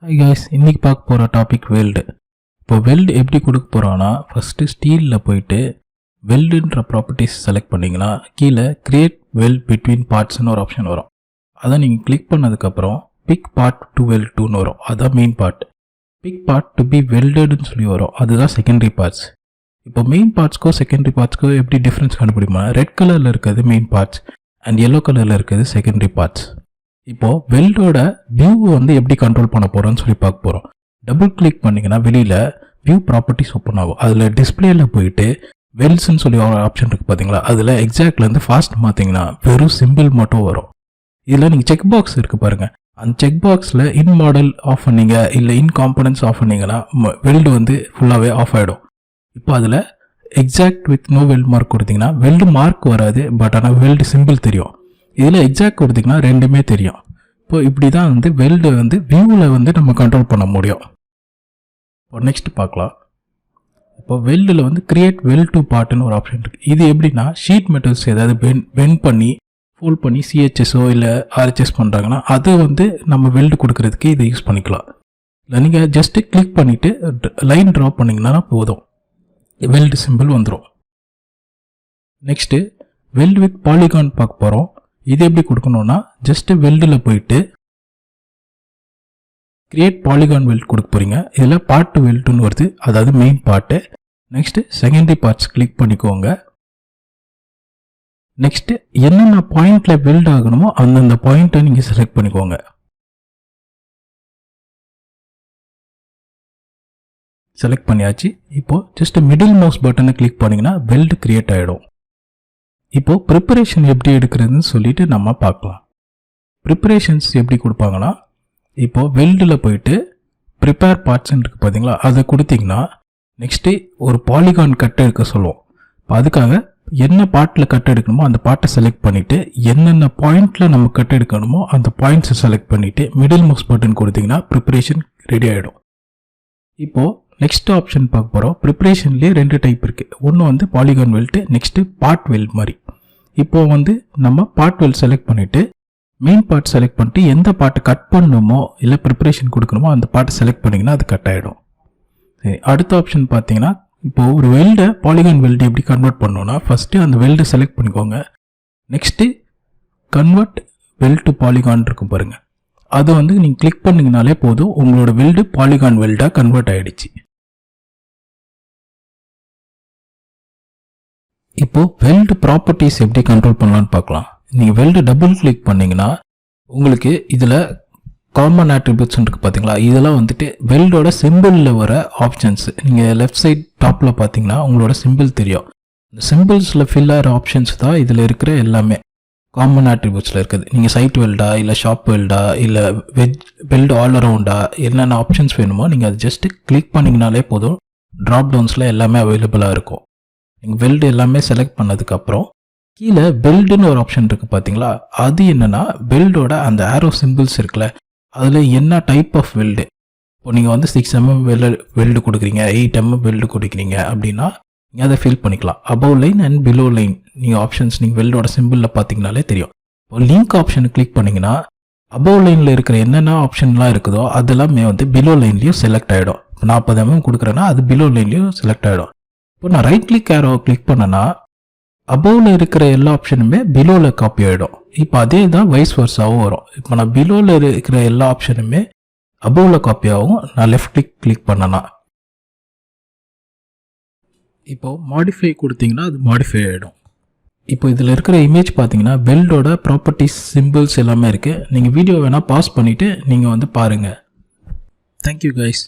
Hi guys, இன்றைக்கி பார்க்க போகிற டாபிக் வெல்டு. இப்போ வெல்டு எப்படி கொடுக்க போகிறோன்னா, ஃபஸ்ட்டு ஸ்டீலில் போயிட்டு வெல்டுன்ற ப்ராப்பர்ட்டிஸ் செலக்ட் பண்ணிங்கன்னா கீழே கிரியேட் வெல்ட் பிட்வீன் பார்ட்ஸ்னு ஒரு ஆப்ஷன் வரும். அதை நீங்கள் கிளிக் பண்ணதுக்கப்புறம் பிக் பார்ட் டு வெல்ட் டூன்னு வரும். அதுதான் main part. Big part to be வெல்டடுன்னு சொல்லி வரும். அதுதான் செகண்டரி பார்ட்ஸ். இப்போ மெயின் பார்ட்ஸ்க்கோ செகண்டரி பார்ட்ஸ்க்கோ எப்படி டிஃப்ரென்ஸ் கண்டுபிடிமா, ரெட் கலரில் இருக்கிறது மெயின் பார்ட்ஸ் அண்ட் எல்லோ கலரில் இருக்கிறது செகண்டரி பார்ட்ஸ். இப்போது வெல்டோட வியூவை எப்படி கண்ட்ரோல் பண்ண போகிறோன்னு சொல்லி பார்க்க போகிறோம். டபுள் கிளிக் பண்ணிங்கன்னா வெளியில் வியூ ப்ராப்பர்ட்டிஸ் ஓப்பன் ஆகும். அதில் டிஸ்பிளேயில் போயிட்டு வெல்ஸ்ன்னு சொல்லி ஒரு ஆப்ஷன் இருக்குது பார்த்தீங்களா, அதில் எக்ஸாக்ட்லேருந்து ஃபாஸ்ட் மாற்றிங்கன்னா வெறும் சிம்பிள் மட்டும் வரும். இதில் நீங்கள் செக் பாக்ஸ் இருக்குது பாருங்கள், அந்த செக் பாக்ஸில் இன் மாடல் ஆஃப் பண்ணிங்க இல்லை இன் காம்பனன்ட்ஸ் ஆஃப் பண்ணிங்கன்னா வெல்டு ஃபுல்லாகவே ஆஃப் ஆகிடும். இப்போ அதில் exact with no weld mark கொடுத்தீங்கன்னா வெல்டு மார்க் வராது, பட் ஆனால் வெல்டு சிம்பிள் தெரியும். இதில் எக்ஸாக்ட் கொடுத்திங்கன்னா ரெண்டுமே தெரியும். இப்போ இப்படி தான் வெல்டு வியூவில் நம்ம கண்ட்ரோல் பண்ண முடியும். இப்போ நெக்ஸ்ட் பார்க்கலாம். இப்போ வெல்டில் கிரியேட் வெல்ட் டு பார்ட்னு ஒரு ஆப்ஷன் இருக்குது. இது எப்படின்னா ஷீட் மெட்டல்ஸ் ஏதாவது பெண்ட் பண்ணி ஃபோல்ட் பண்ணி சிஹெச்எஸ்ஓ இல்லை ஆர்ஹெச்எஸ் பண்ணுறாங்கன்னா அது நம்ம வெல்டு கொடுக்கறதுக்கு இதை யூஸ் பண்ணிக்கலாம். இல்லை நீங்கள் ஜஸ்ட்டு கிளிக் பண்ணிவிட்டு லைன் ட்ரா பண்ணிங்கன்னா போதும், வெல்டு சிம்பிள் வந்துடும். நெக்ஸ்ட்டு வெல்ட் வித் பாலிகான் பார்க்க போகிறோம். இது எப்படி கொடுக்கணும்னா ஜஸ்ட்டு வெல்டில் போயிட்டு கிரியேட் பாலிகான் வெல்ட் கொடுக்க போகிறீங்க. இதில் பார்ட் வெல்ட்டுன்னு வருது, அதாவது main part. Next secondary parts click பண்ணிக்கோங்க. நெக்ஸ்ட்டு என்னென்ன பாயிண்டில் வெல்ட் ஆகணுமோ அந்தந்த பாயிண்ட்டை நீங்கள் செலக்ட் பண்ணிக்கோங்க. செலக்ட் பண்ணியாச்சு. இப்போது ஜஸ்ட் மிடில் மவுஸ் பட்டனை கிளிக் பண்ணிங்கன்னா வெல்ட் கிரியேட் ஆகிடும். இப்போது ப்ரிப்பரேஷன் எப்படி எடுக்கிறதுன்னு சொல்லிட்டு நம்ம பார்க்கலாம். ப்ரிப்பரேஷன்ஸ் எப்படி கொடுப்பாங்கன்னா, இப்போது வெல்டில் போயிட்டு ப்ரிப்பேர் பார்ட்ஸ்ன்னு இருக்குது பார்த்தீங்களா, அதை கொடுத்தீங்கன்னா நெக்ஸ்ட்டு ஒரு பாலிகான் கட் எடுக்க சொல்லுவோம். இப்போ அதுக்காக என்ன பார்ட்டில் கட் எடுக்கணுமோ அந்த பார்ட்டை செலக்ட் பண்ணிவிட்டு என்னென்ன பாயிண்டில் நம்ம கட் எடுக்கணுமோ அந்த பாயிண்ட்ஸை செலக்ட் பண்ணிவிட்டு மிடில் மவுஸ் பட்டன் கொடுத்தீங்கன்னா ப்ரிப்பரேஷன் ரெடி ஆகிடும். இப்போது நெக்ஸ்ட் ஆப்ஷன் பார்க்க போகிறோம். ப்ரிப்பரேஷன்லேயே 2 டைப் இருக்குது. ஒன்று polygon Welt, next part weld மாதிரி. இப்போது நம்ம பார்ட் வெல்ட் செலக்ட் பண்ணிவிட்டு மெயின் பார்ட் செலக்ட் பண்ணிட்டு எந்த பார்ட்டை கட் பண்ணணுமோ இல்லை ப்ரிப்பரேஷன் கொடுக்கணுமோ அந்த பார்ட்டை செலக்ட் பண்ணிங்கன்னா அது கட் ஆகிடும். சரி, அடுத்த ஆப்ஷன் பார்த்தீங்கன்னா இப்போது ஒரு வெல்டை பாலிகான் வெல்டு எப்படி கன்வெர்ட் பண்ணணும்னா ஃபஸ்ட்டு அந்த வெல்டை செலக்ட் பண்ணிக்கோங்க. Next convert weld to polygon இருக்கும் பாருங்கள், அதை நீங்கள் கிளிக் பண்ணிங்கனாலே போதும், உங்களோட வெல்டு பாலிகான் வெல்டாக கன்வெர்ட் ஆகிடுச்சு. இப்போது வெல்டு ப்ராப்பர்ட்டிஸ் எப்படி கண்ட்ரோல் பண்ணலான்னு பார்க்கலாம். நீங்கள் வெல்டு டபுள் கிளிக் பண்ணிங்கன்னா உங்களுக்கு இதில் காமன் ஆட்ரிபியூட்ஸ் இருக்குது பார்த்தீங்களா, இதெல்லாம் வெல்டோட சிம்பிளில் வர ஆப்ஷன்ஸ். நீங்கள் லெஃப்ட் சைட் டாப்பில் பார்த்தீங்கன்னா உங்களோட சிம்பிள் தெரியும். இந்த சிம்பிள்ஸில் ஃபில் ஆகிற ஆப்ஷன்ஸ் தான் இதில் இருக்கிற எல்லாமே காமன் ஆட்ரிபியூட்ஸில் இருக்குது. நீங்கள் சைட் வெல்டா இல்லை ஷாப் வெல்டா இல்லை வெல்டு ஆல் அரவுண்டா என்னென்ன ஆப்ஷன்ஸ் வேணுமோ நீங்கள் அது ஜஸ்ட்டு கிளிக் பண்ணிங்கனாலே போதும், ட்ராப் டவுன்ஸில் எல்லாமே அவைலபிளாக இருக்கும். நீங்கள் வெல்டு எல்லாமே செலக்ட் பண்ணதுக்கப்புறம் கீழே வெல்டுன்னு ஒரு ஆப்ஷன் இருக்குது பார்த்தீங்களா, அது என்னென்னா வெல்டோட அந்த ஆரோ சிம்பிள்ஸ் இருக்குல்ல, அதில் என்ன டைப் ஆஃப் வெல்டு. இப்போ நீங்கள் 6 mm வெல்டு கொடுக்குறீங்க, 8 mm வெல்டு கொடுக்குறீங்க அப்படின்னா நீங்கள் அதை ஃபில் பண்ணிக்கலாம். Above line and below line நீங்கள் ஆப்ஷன்ஸ் நீங்கள் வெல்டோட சிம்பிளில் பார்த்தீங்கனாலே தெரியும். இப்போ லிங்க் ஆப்ஷனை கிளிக் பண்ணிங்கன்னா அபவ் லைனில் இருக்கிற என்னென்ன ஆப்ஷன்லாம் இருக்குதோ அதெல்லாமே பிலோ லைன்லேயும் செலக்ட் ஆகிடும். இப்போ 40 mm கொடுக்குறேன்னா அது பிலோ லைன்லேயும் செலக்ட் ஆகிடும். இப்போ நான் ரைட் கிளிக் ஆரோ கிளிக் பண்ணேன்னா அபவ்வில் இருக்கிற எல்லா ஆப்ஷனுமே பிலோவில் காப்பி ஆகிடும். இப்போ அதே தான் வைஸ் வர்ஸாகவும் வரும். இப்போ நான் பிலோவில் இருக்கிற எல்லா ஆப்ஷனுமே அபவ்வில் காப்பி ஆகும். நான் லெஃப்ட் கிளிக் பண்ணேன்னா இப்போது மாடிஃபை கொடுத்தீங்கன்னா அது மாடிஃபை ஆகிடும். இப்போ இதில் இருக்கிற இமேஜ் பார்த்தீங்கன்னா வெல்டோட ப்ராப்பர்ட்டிஸ் சிம்பிள்ஸ் எல்லாமே இருக்குது. நீங்கள் வீடியோ வேணால் பாஸ் பண்ணிவிட்டு நீங்கள் பாருங்கள். Thank you guys.